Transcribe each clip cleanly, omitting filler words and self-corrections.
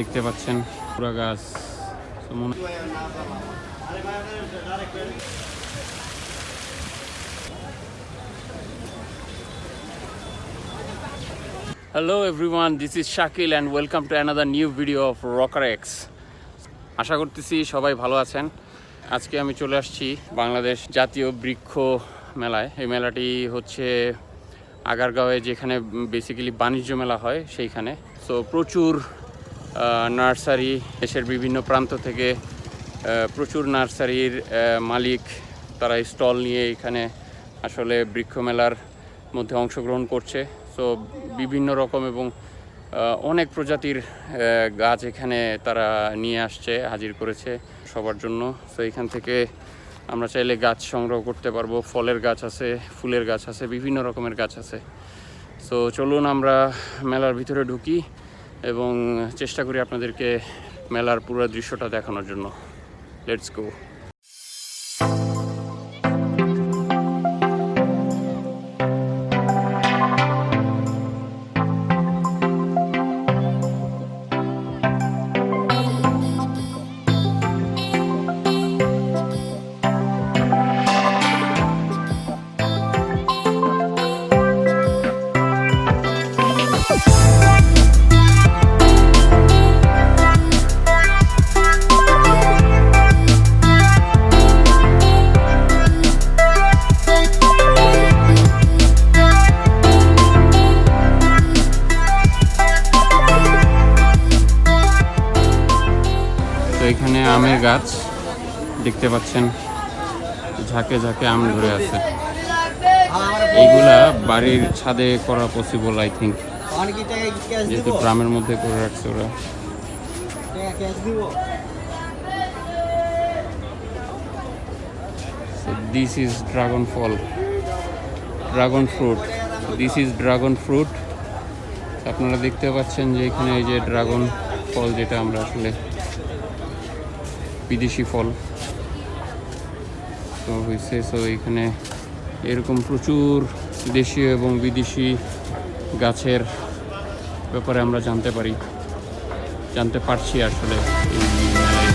দেখতে পাচ্ছেন পুরা গাছ। Hello everyone, this is Shakil and welcome to another new video of Rockerex. আশা করতেছি সবাই ভালো আছেন। আজকে আমি চলে আসছি বাংলাদেশ জাতীয় বৃক্ষ মেলায়। এই মেলাটি হচ্ছে আগারগাঁওয়ে, যেখানে বেসিক্যালি বাণিজ্য মেলা হয় সেইখানে। সো প্রচুর নার্সারি, দেশের বিভিন্ন প্রান্ত থেকে প্রচুর নার্সারির মালিক তারা স্টল নিয়ে এখানে আসলে বৃক্ষ মেলার মধ্যে অংশগ্রহণ করছে। সো বিভিন্ন রকম এবং অনেক প্রজাতির গাছ এখানে তারা নিয়ে আসছে, হাজির করেছে সবার জন্য। সো এখান থেকে আমরা চাইলে গাছ সংগ্রহ করতে পারবো। ফলের গাছ আছে, ফুলের গাছ আছে, বিভিন্ন রকমের গাছ আছে। সো চলুন আমরা মেলার ভিতরে ঢুকি এবং চেষ্টা করি আপনাদেরকে মেলার পুরো দৃশ্যটা দেখানোর জন্য। Let's go. এখানে আমের গাছ দেখতে পাচ্ছেন, ঝাঁকে ঝাঁকে আম ধরে আছে। এইগুলা বাড়ির ছাদে করা পসিবল, আই থিঙ্ক, যেহেতু ড্রামের মধ্যে করে রাখছে ওরা। দিস ইজ ড্রাগন ফল, dragon fruit. This is dragon fruit. আপনারা দেখতে পাচ্ছেন যে এখানে এই যে ড্রাগন ফল, যেটা আমরা আসলে বিদেশি ফল তো হয়েছে। সো এখানে এরকম প্রচুর দেশীয় এবং বিদেশি গাছের ব্যাপারে আমরা জানতে পারছি আসলে এই মেলায়।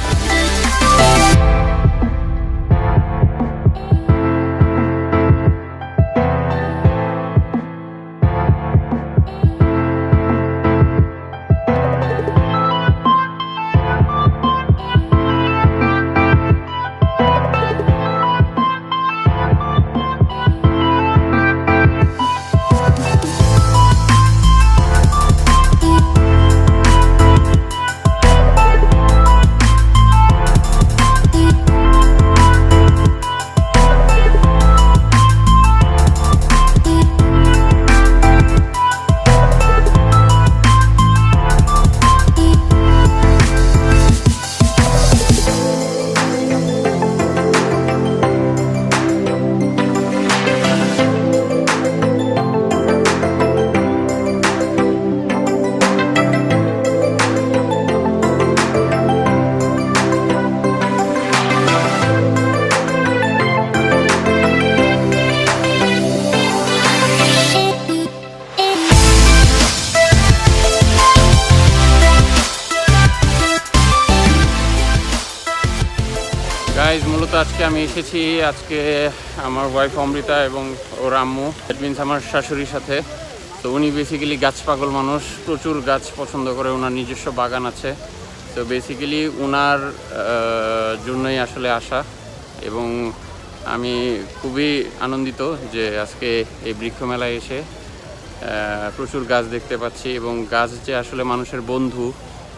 গাইজ, মূলত আজকে আমি এসেছি আমার ওয়াইফ অমৃতা এবং ওর আম্মু, দ্যাট মিনস আমার শাশুড়ির সাথে। তো উনি বেসিক্যালি গাছ পাগল মানুষ, প্রচুর গাছ পছন্দ করে, ওনার নিজস্ব বাগান আছে। তো বেসিক্যালি ওনার জন্যই আসলে আসা, এবং আমি খুবই আনন্দিত যে আজকে এই বৃক্ষ মেলায় এসে প্রচুর গাছ দেখতে পাচ্ছি। এবং গাছ যে আসলে মানুষের বন্ধু,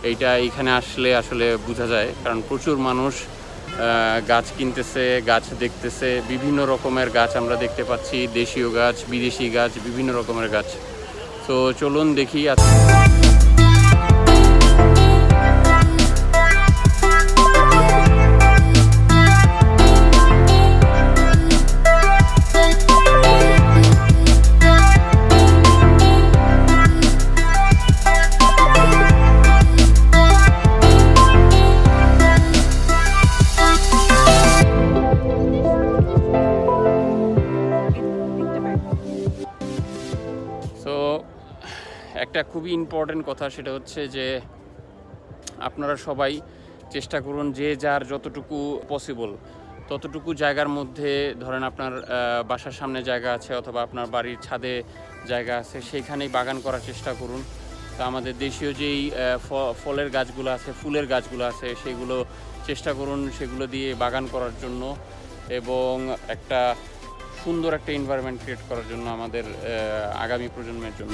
এইটা এইখানে আসলে আসলে বোঝা যায়, কারণ প্রচুর মানুষ গাছ কিনতেছে, গাছ দেখতেছে। বিভিন্ন রকমের গাছ আমরা দেখতে পাচ্ছি, দেশীয় গাছ, বিদেশি গাছ, বিভিন্ন রকমের গাছ। তো চলুন দেখি। একটা খুবই ইম্পর্টেন্ট কথা, সেটা হচ্ছে যে আপনারা সবাই চেষ্টা করুন যে যার যতটুকু পসিবল ততটুকু জায়গার মধ্যে, ধরেন আপনার বাসার সামনে জায়গা আছে অথবা আপনার বাড়ির ছাদে জায়গা আছে, সেইখানেই বাগান করার চেষ্টা করুন। তো আমাদের দেশীয় যেই ফলের গাছগুলো আছে, ফুলের গাছগুলো আছে, সেগুলো চেষ্টা করুন সেগুলো দিয়ে বাগান করার জন্য এবং একটা সুন্দর একটা এনভায়রনমেন্ট ক্রিয়েট করার জন্য আমাদের আগামী প্রজন্মের জন্য।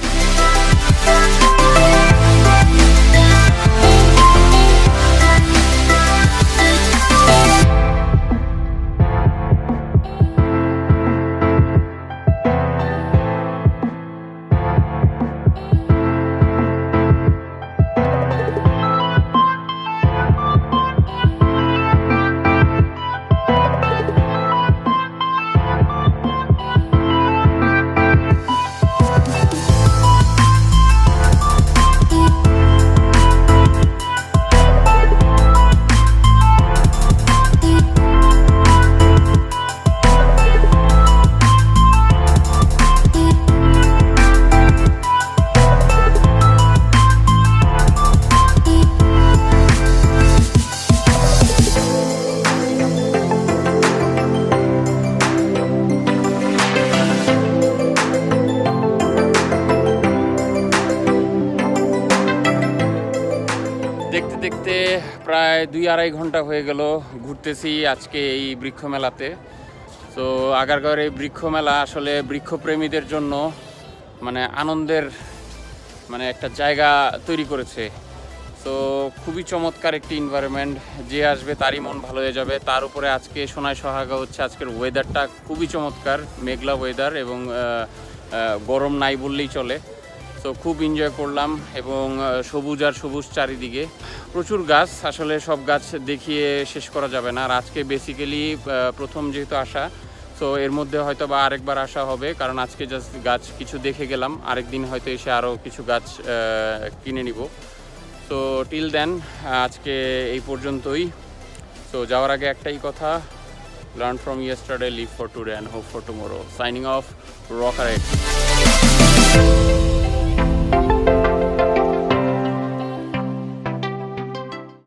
দেখতে দেখতে প্রায় 2-2.5 ঘন্টা হয়ে গেল ঘুরতেছি আজকে এই বৃক্ষ মেলাতে। তো আগারগাঁওয়ের এই বৃক্ষ মেলা আসলে বৃক্ষপ্রেমীদের জন্য মানে আনন্দের মানে একটা জায়গা তৈরি করেছে। তো খুবই চমৎকার একটি এনভায়রনমেন্ট, যে আসবে তারই মন ভালো হয়ে যাবে। তার উপরে আজকে সোনায় সোহাগা হচ্ছে, আজকের ওয়েদারটা খুবই চমৎকার, মেঘলা ওয়েদার এবং গরম নাই বললেই চলে। তো খুব এনজয় করলাম এবং সবুজ আর সবুজ চারিদিকে, প্রচুর গাছ, আসলে সব গাছ দেখিয়ে শেষ করা যাবে না। আর আজকে বেসিক্যালি প্রথম যেহেতু আসা, তো এর মধ্যে হয়তো বা আরেকবার আসা হবে, কারণ আজকে জাস্ট গাছ কিছু দেখে গেলাম, আরেকদিন হয়তো এসে আরও কিছু গাছ কিনে নিব। তো টিল দেন আজকে এই পর্যন্তই। তো যাওয়ার আগে একটাই কথা, learn from yesterday, live for today and hope for tomorrow. Signing off, rocker x.